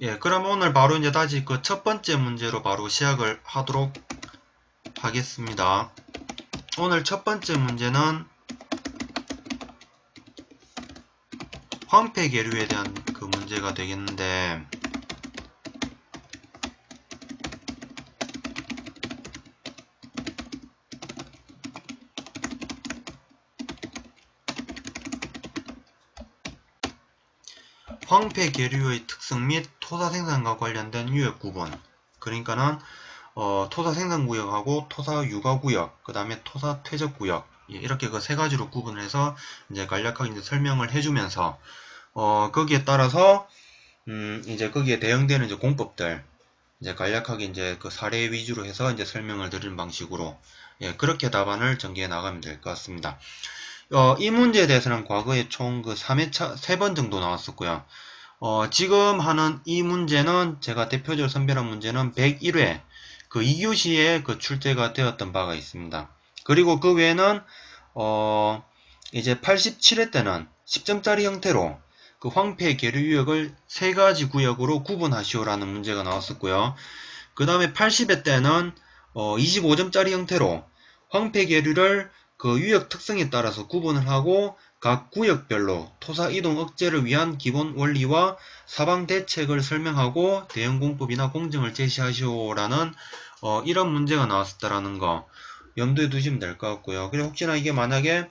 예, 그럼 오늘 바로 이제 다시 그 첫 번째 문제로 바로 시작을 하도록 하겠습니다. 오늘 첫 번째 문제는 황폐 계류에 대한 그 문제가 되겠는데, 황폐 계류의 특성 및 토사 생산과 관련된 유역 구분. 그러니까는 토사 생산 구역하고 토사 유가 구역, 그 다음에 토사 퇴적 구역, 예, 이렇게 그 세 가지로 구분을 해서 이제 간략하게 이제 설명을 해주면서 거기에 따라서 이제 거기에 대응되는 이제 공법들, 이제 간략하게 이제 그 사례 위주로 해서 이제 설명을 드리는 방식으로, 예, 그렇게 답안을 전개해 나가면 될 것 같습니다. 이 문제에 대해서는 과거에 총 그 3회차, 3번 정도 나왔었고요. 지금 하는 이 문제는 제가 대표적으로 선별한 문제는 101회 그 2교시에 그 출제가 되었던 바가 있습니다. 그리고 그 외에는 이제 87회 때는 10점짜리 형태로 그 황폐 계류 유역을 세 가지 구역으로 구분하시오라는 문제가 나왔었고요. 그 다음에 80회 때는 25점짜리 형태로 황폐 계류를 그 유역 특성에 따라서 구분을 하고 각 구역별로 토사 이동 억제를 위한 기본 원리와 사방 대책을 설명하고 대응 공법이나 공정을 제시하시오라는 이런 문제가 나왔었다라는 거 염두에 두시면 될 것 같고요. 그리고 혹시나 이게 만약에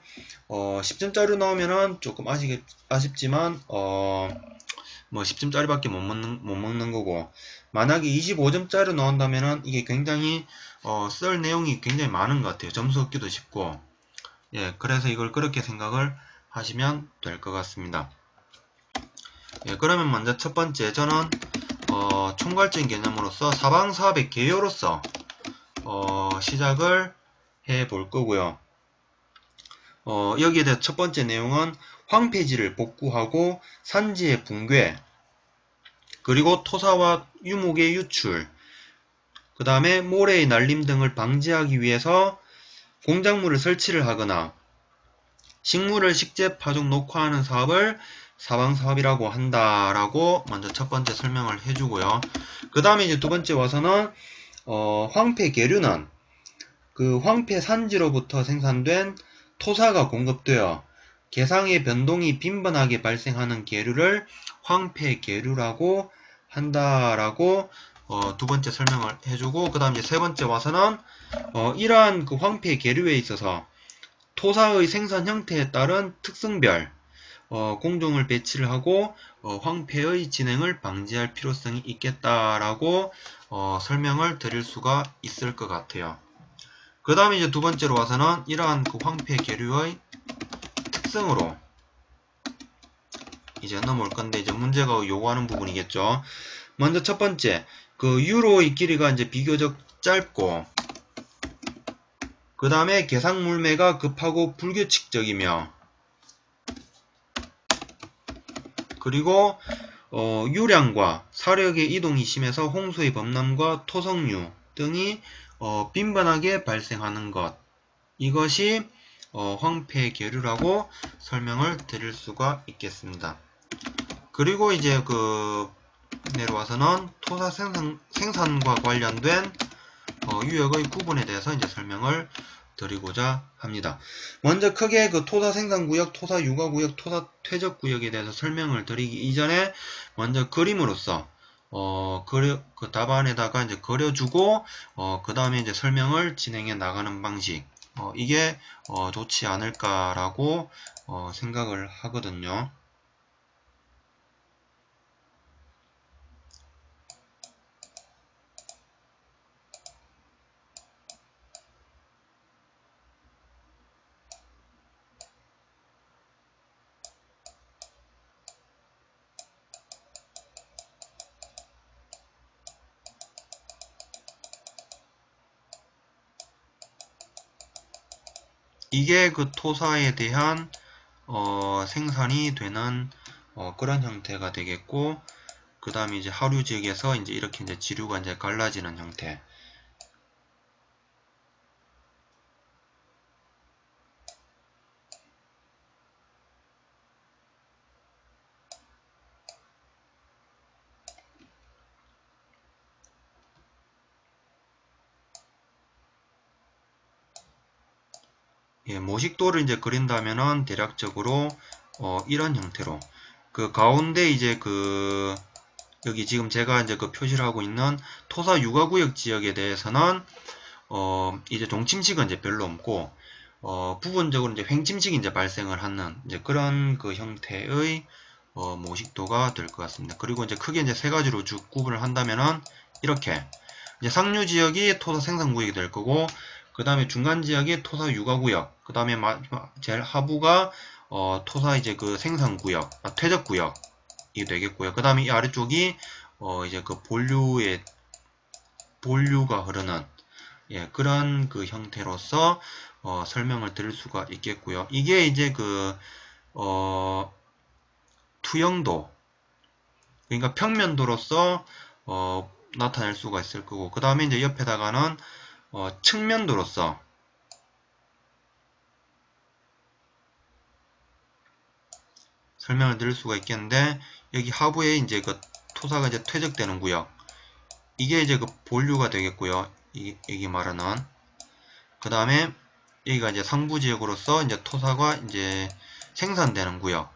10점짜리로 나오면은 조금 아쉽지만 뭐 10점짜리밖에 못 먹는 거고, 만약에 25점짜리로 나온다면은 이게 굉장히 쓸 내용이 굉장히 많은 것 같아요. 점수 얻기도 쉽고, 예, 그래서 이걸 그렇게 생각을 하시면 될 것 같습니다. 예, 그러면 먼저 첫 번째, 저는 총괄적인 개념으로서 사방사업의 개요로서 시작을 해 볼 거고요. 여기에 대해 첫 번째 내용은 황폐지를 복구하고 산지의 붕괴, 그리고 토사와 유목의 유출, 그 다음에 모래의 날림 등을 방지하기 위해서 공작물을 설치를 하거나 식물을 식재 파종 녹화하는 사업을 사방사업이라고 한다라고 먼저 첫 번째 설명을 해주고요. 그 다음에 이제 두 번째 와서는 황폐 계류는 그 황폐 산지로부터 생산된 토사가 공급되어 개상의 변동이 빈번하게 발생하는 계류를 황폐 계류라고 한다라고 두 번째 설명을 해주고, 그 다음 이제 세 번째 와서는 이러한 그 황폐 계류에 있어서 토사의 생산 형태에 따른 특성별 공종을 배치를 하고 황폐의 진행을 방지할 필요성이 있겠다라고 설명을 드릴 수가 있을 것 같아요. 그 다음에 이제 두 번째로 와서는 이러한 그 황폐 계류의 특성으로 이제 넘어올 건데, 이제 문제가 요구하는 부분이겠죠. 먼저 첫 번째, 그 유로의 길이가 이제 비교적 짧고, 그 다음에 개상 물매가 급하고 불규칙적이며, 그리고 유량과 사력의 이동이 심해서 홍수의 범람과 토성류 등이 빈번하게 발생하는 것, 이것이 황폐 계류라고 설명을 드릴 수가 있겠습니다. 그리고 이제 그 내려와서는 토사 생산과 관련된 유역의 구분에 대해서 이제 설명을 드리고자 합니다. 먼저 크게 그 토사 생산구역, 토사 유가구역, 토사 퇴적구역에 대해서 설명을 드리기 이전에 먼저 그림으로써 그 답안에다가 이제 그려주고 그 다음에 이제 설명을 진행해 나가는 방식, 이게 좋지 않을까라고 생각을 하거든요. 이게 그 토사에 대한 생산이 되는 그런 형태가 되겠고, 그 다음에 이제 하류 지역에서 이제 이렇게 이제 지류가 이제 갈라지는 형태. 예, 모식도를 이제 그린다면은 대략적으로 이런 형태로 그 가운데 이제 여기 지금 제가 이제 표시를 하고 있는 토사 육아구역 지역에 대해서는 이제 동침식은 이제 별로 없고 부분적으로 이제 횡침식이 이제 발생을 하는 이제 그런 형태의 모식도가 될 것 같습니다. 그리고 이제 크게 이제 세 가지로 쭉 구분을 한다면은 이렇게 이제 상류 지역이 토사 생산 구역이 될 거고, 그 다음에 중간 지역이 토사 육아 구역, 그 다음에 제일 하부가 토사 이제 생산 구역, 퇴적 구역이 되겠고요. 그 다음에 이 아래쪽이 이제 본류가 흐르는 예, 그런 형태로서 설명을 드릴 수가 있겠고요. 이게 이제 투영도, 그러니까 평면도로서 나타낼 수가 있을 거고, 그 다음에 이제 옆에다가는 측면도로서 설명을 드릴 수가 있겠는데, 여기 하부에 이제 토사가 이제 퇴적되는 구역, 이게 이제 본류가 되겠고요. 여기 말하는. 그 다음에 여기가 이제 상부 지역으로서 이제 토사가 이제 생산되는 구역.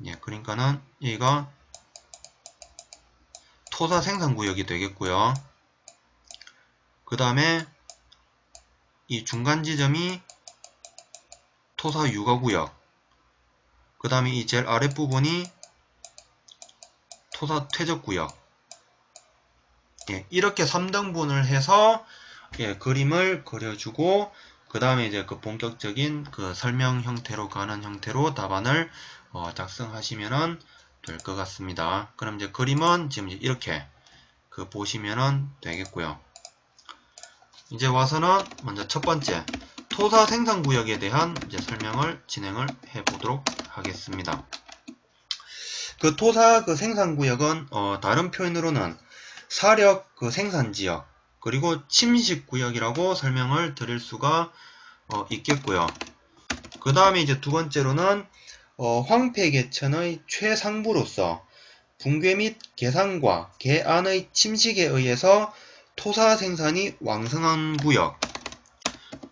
예, 그러니까는 여기가 토사 생산 구역이 되겠고요. 그 다음에 이 중간 지점이 토사 육아 구역. 그 다음에 이 제일 아랫부분이 토사 퇴적 구역. 예, 이렇게 3등분을 해서 예, 그림을 그려주고, 그 다음에 이제 본격적인 설명 형태로 가는 형태로 답안을 작성하시면 될 것 같습니다. 그럼 이제 그림은 지금 이렇게 보시면 되겠고요. 이제 와서는 먼저 첫 번째 토사 생산 구역에 대한 이제 설명을 진행을 해 보도록 하겠습니다. 토사 생산 구역은 다른 표현으로는 사력 생산 지역, 그리고 침식 구역이라고 설명을 드릴 수가 있겠고요. 그 다음에 이제 두 번째로는 황폐계천의 최상부로서 붕괴 및 개산과 개안의 침식에 의해서 토사 생산이 왕성한 구역.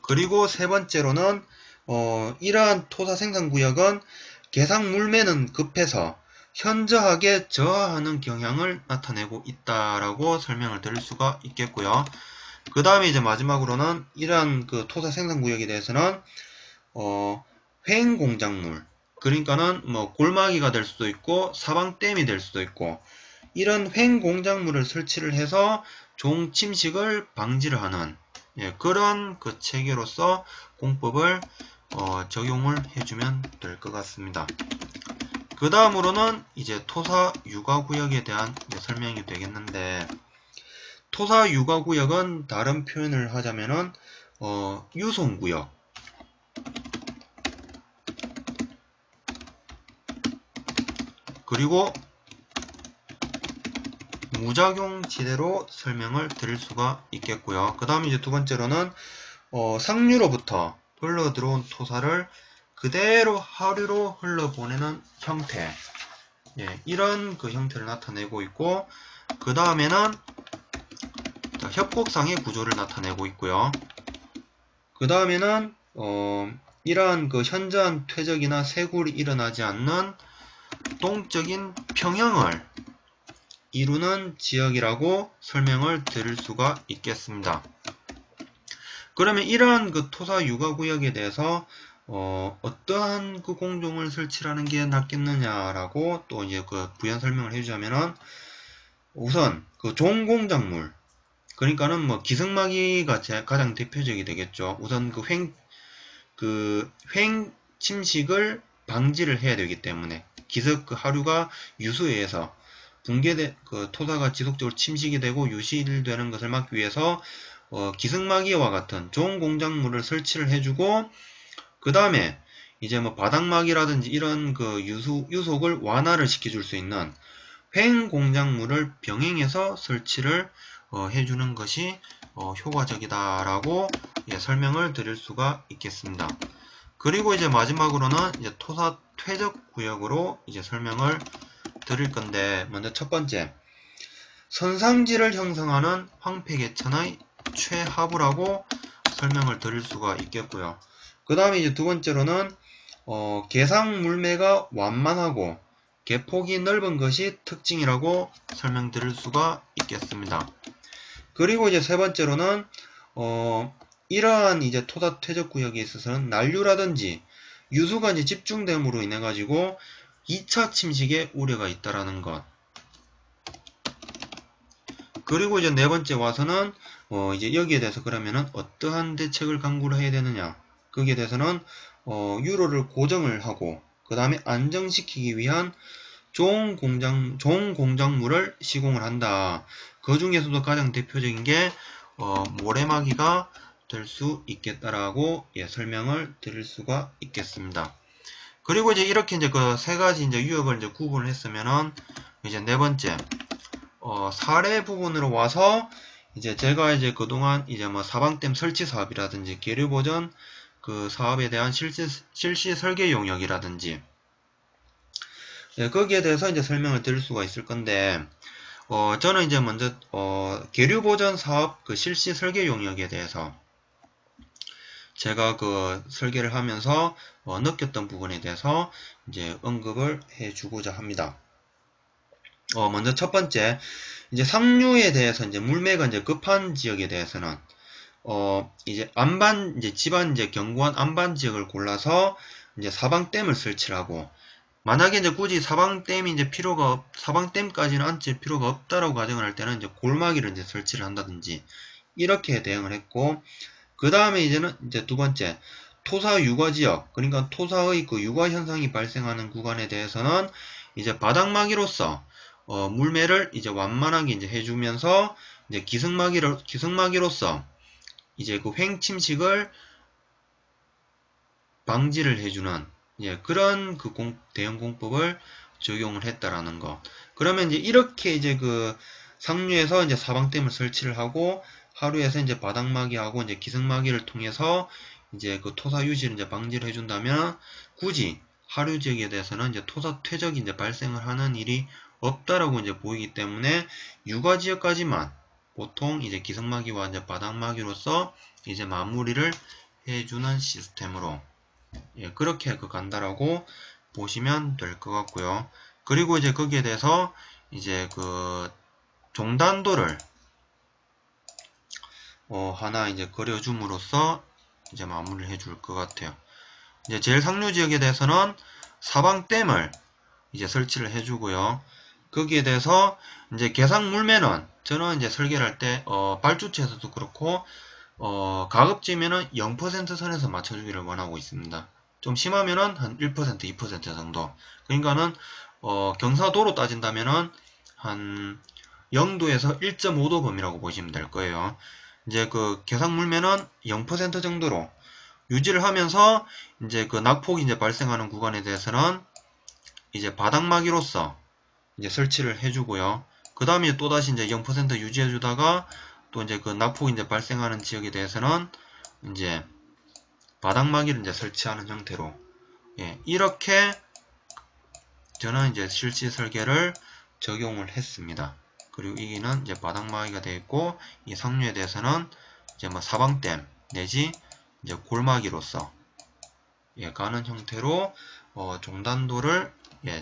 그리고 세 번째로는 이러한 토사 생산 구역은 개상 물매는 급해서 현저하게 저하하는 경향을 나타내고 있다라고 설명을 드릴 수가 있겠고요. 그 다음에 이제 마지막으로는 이러한 토사 생산 구역에 대해서는 횡공작물, 그러니까는 골마기가 될 수도 있고 사방댐이 될 수도 있고, 이런 횡공작물을 설치를 해서 종침식을 방지를 하는 예, 그런 체계로서 공법을 적용을 해주면 될 것 같습니다. 그 다음으로는 이제 토사 육아구역에 대한 설명이 되겠는데, 토사 육아구역은 다른 표현을 하자면은 유송구역, 그리고 무작용 지대로 설명을 드릴 수가 있겠고요. 그 다음에 이제 두 번째로는 상류로부터 흘러 들어온 토사를 그대로 하류로 흘러보내는 형태, 예, 이런 형태를 나타내고 있고, 그 다음에는 협곡상의 구조를 나타내고 있고요. 그 다음에는 이러한 현저한 퇴적이나 쇄굴이 일어나지 않는 동적인 평형을 이루는 지역이라고 설명을 드릴 수가 있겠습니다. 그러면 이러한 토사 육아구역에 대해서 어떠한 공종을 설치하는 게 낫겠느냐라고 또 이제 부연 설명을 해주자면은, 우선 종공작물, 그러니까는 기승마기가 가장 대표적이 되겠죠. 우선 횡침식을 방지를 해야 되기 때문에 기습 하류가 유수해서 토사가 지속적으로 침식이 되고 유실되는 것을 막기 위해서 기승마기와 같은 좋은 공작물을 설치를 해주고, 그 다음에 이제 바닥막이라든지 이런 유속을 완화를 시켜줄 수 있는 횡공작물을 병행해서 설치를 해주는 것이 효과적이다라고 설명을 드릴 수가 있겠습니다. 그리고 이제 마지막으로는 이제 토사 퇴적 구역으로 이제 설명을 드릴 건데, 먼저 첫 번째, 선상지를 형성하는 황폐계천의 최하부라고 설명을 드릴 수가 있겠고요. 그 다음에 이제 두 번째로는 개상 물매가 완만하고 개폭이 넓은 것이 특징이라고 설명드릴 수가 있겠습니다. 그리고 이제 세 번째로는 이러한 이제 토사 퇴적 구역에 있어서는 난류라든지 유수가 이제 집중됨으로 인해 가지고 2차 침식의 우려가 있다라는 것. 그리고 이제 네 번째 와서는 이제 여기에 대해서 그러면은 어떠한 대책을 강구를 해야 되느냐. 거기에 대해서는 유로를 고정을 하고 그 다음에 안정시키기 위한 좋은 공작물을 시공을 한다. 그 중에서도 가장 대표적인 게 모래막이가 될 수 있겠다라고 설명을 드릴 수가 있겠습니다. 그리고 이제 이렇게 이제 그 세 가지 이제 유역을 이제 구분을 했으면은 이제 네 번째 사례 부분으로 와서 이제 제가 이제 그동안 이제 뭐 사방댐 설치 사업이라든지 계류 보전 그 사업에 대한 실시 설계 용역이라든지 거기에 대해서 이제 설명을 드릴 수가 있을 건데 저는 이제 먼저 계류 보전 사업 그 실시 설계 용역에 대해서 제가 그 설계를 하면서 느꼈던 부분에 대해서 이제 언급을 해주고자 합니다. 먼저 첫 번째, 이제 상류에 대해서 이제 물매가 이제 급한 지역에 대해서는 이제 안반 이제 집안 이제 견고한 안반 지역을 골라서 이제 사방댐을 설치를 하고 만약에 이제 굳이 사방댐이 이제 사방댐까지는 앉힐 필요가 없다라고 가정을 할 때는 이제 골막이를 이제 설치를 한다든지 이렇게 대응을 했고 그 다음에 이제는 이제 두 번째 토사 유과 지역 그러니까 토사의 그 유과 현상이 발생하는 구간에 대해서는 이제 바닥막이로서 물매를 이제 완만하게 이제 해주면서 이제 기승막이로서 이제 그 횡침식을 방지를 해주는 그런 그 대응 공법을 적용을 했다라는 거. 그러면 이제 이렇게 이제 그 상류에서 이제 사방댐을 설치를 하고 하류에서 이제 바닥막이하고 이제 기승막이를 통해서 이제 그 토사 유지를 이제 방지를 해준다면 굳이 하류 지역에 대해서는 이제 토사 퇴적이 이제 발생을 하는 일이 없다라고 이제 보이기 때문에 유과 지역까지만 보통 이제 기승막이와 이제 바닥막이로서 이제 마무리를 해주는 시스템으로 그렇게 간다라고 보시면 될 것 같고요. 그리고 이제 거기에 대해서 이제 그 종단도를 하나 이제 그려줌으로써 이제 마무리를 해줄 것 같아요. 이제 제일 상류 지역에 대해서는 사방댐을 이제 설치를 해주고요. 거기에 대해서 이제 개상 물매는 저는 이제 설계를 할 때 발주처에서도 그렇고 가급적이면은 0% 선에서 맞춰주기를 원하고 있습니다. 좀 심하면은 한 1%, 2% 정도. 그러니까는 경사도로 따진다면은 한 0도에서 1.5도 범위라고 보시면 될 거예요. 이제 그 개상 물매는 0% 정도로 유지를 하면서 이제 그 낙폭이 이제 발생하는 구간에 대해서는 이제 바닥막이로서 이제 설치를 해주고요. 그 다음에 또다시 이제 0% 유지해주다가 또 이제 그 낙폭이 이제 발생하는 지역에 대해서는 이제 바닥막이를 이제 설치하는 형태로 이렇게 저는 이제 실시 설계를 적용을 했습니다. 그리고 여기는 이제 바닥막이가 되어 있고 이 상류에 대해서는 이제 뭐 사방댐 내지 이제 골막이로서 가는 형태로 종단도를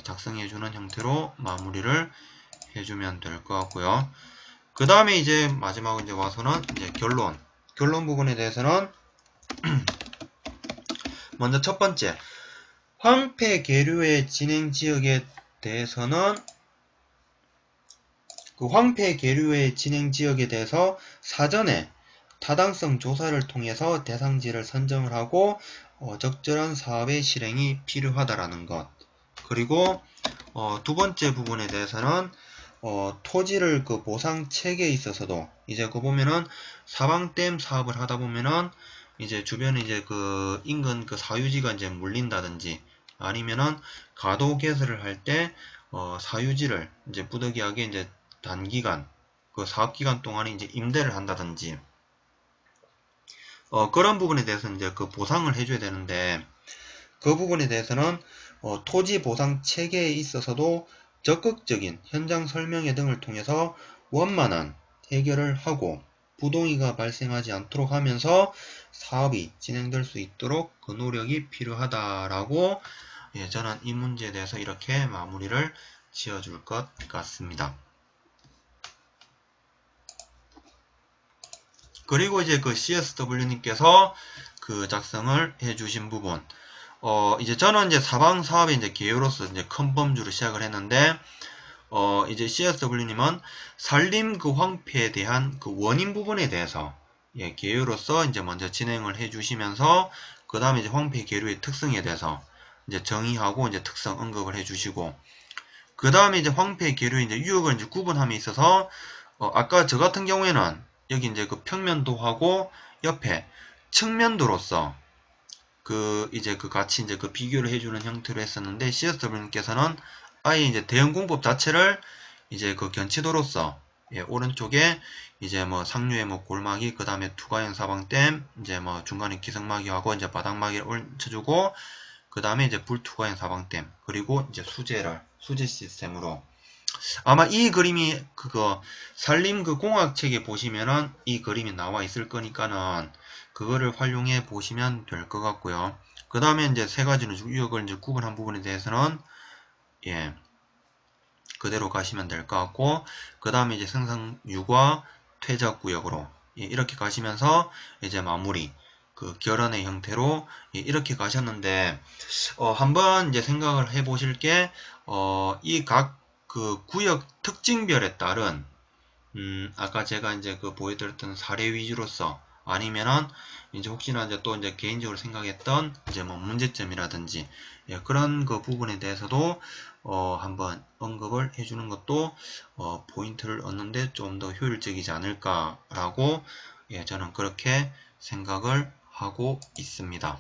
작성해주는 형태로 마무리를 해주면 될 것 같고요. 그 다음에 이제 마지막으로 이제 와서는 이제 결론 부분에 대해서는 먼저 첫 번째 황폐 계류의 진행 지역에 대해서는 그 황폐 계류의 진행 지역에 대해서 사전에 타당성 조사를 통해서 대상지를 선정을 하고 적절한 사업의 실행이 필요하다라는 것. 그리고 두 번째 부분에 대해서는 토지를 그 보상 체계에 있어서도 이제 그 보면은 사방댐 사업을 하다 보면은 이제 주변에 이제 그 인근 그 사유지가 이제 물린다든지 아니면은 가도 개설을 할 때 사유지를 이제 부득이하게 이제 단기간 그 사업기간 동안에 이제 임대를 한다든지 그런 부분에 대해서는 이제 그 보상을 해줘야 되는데 그 부분에 대해서는 토지 보상 체계에 있어서도 적극적인 현장 설명회 등을 통해서 원만한 해결을 하고 부동의가 발생하지 않도록 하면서 사업이 진행될 수 있도록 그 노력이 필요하다라고 저는 이 문제에 대해서 이렇게 마무리를 지어줄 것 같습니다. 그리고 이제 그 CSW님께서 그 작성을 해주신 부분, 이제 저는 이제 사방 사업의 이제 개요로서 이제 큰 범주로 시작을 했는데, 이제 CSW님은 산림 그 황폐에 대한 그 원인 부분에 대해서 개요로서 이제 먼저 진행을 해주시면서, 그 다음에 이제 황폐 계류의 특성에 대해서 이제 정의하고 이제 특성 언급을 해주시고, 그 다음에 이제 황폐 계류의 이제 유역을 이제 구분함에 있어서, 아까 저 같은 경우에는 여기 이제 그 평면도하고 옆에 측면도로서 이제 그 같이 이제 그 비교를 해주는 형태로 했었는데, CSW님께서는 아예 이제 대형 공법 자체를 이제 그 견치도로서 오른쪽에 이제 뭐 상류에 뭐 골막이, 그 다음에 투과형 사방댐, 이제 뭐 중간에 기성막이하고 이제 바닥막이를 얹혀주고, 그 다음에 이제 불투과형 사방댐, 그리고 이제 수제 시스템으로, 아마 이 그림이 산림 그 공학책에 보시면은 이 그림이 나와 있을 거니까는 그거를 활용해 보시면 될 것 같고요. 그 다음에 이제 세 가지는 유역을 이제 구분한 부분에 대해서는 그대로 가시면 될 것 같고, 그 다음에 이제 생산 유과 퇴적 구역으로 이렇게 가시면서 이제 마무리 그 결혼의 형태로 이렇게 가셨는데, 한번 이제 생각을 해 보실 게, 이 각 그 구역 특징별에 따른 아까 제가 이제 그 보여드렸던 사례 위주로서, 아니면은 이제 혹시나 이제 또 이제 개인적으로 생각했던 이제 뭐 문제점이라든지 그런 그 부분에 대해서도 한번 언급을 해주는 것도 포인트를 얻는데 좀 더 효율적이지 않을까라고 저는 그렇게 생각을 하고 있습니다.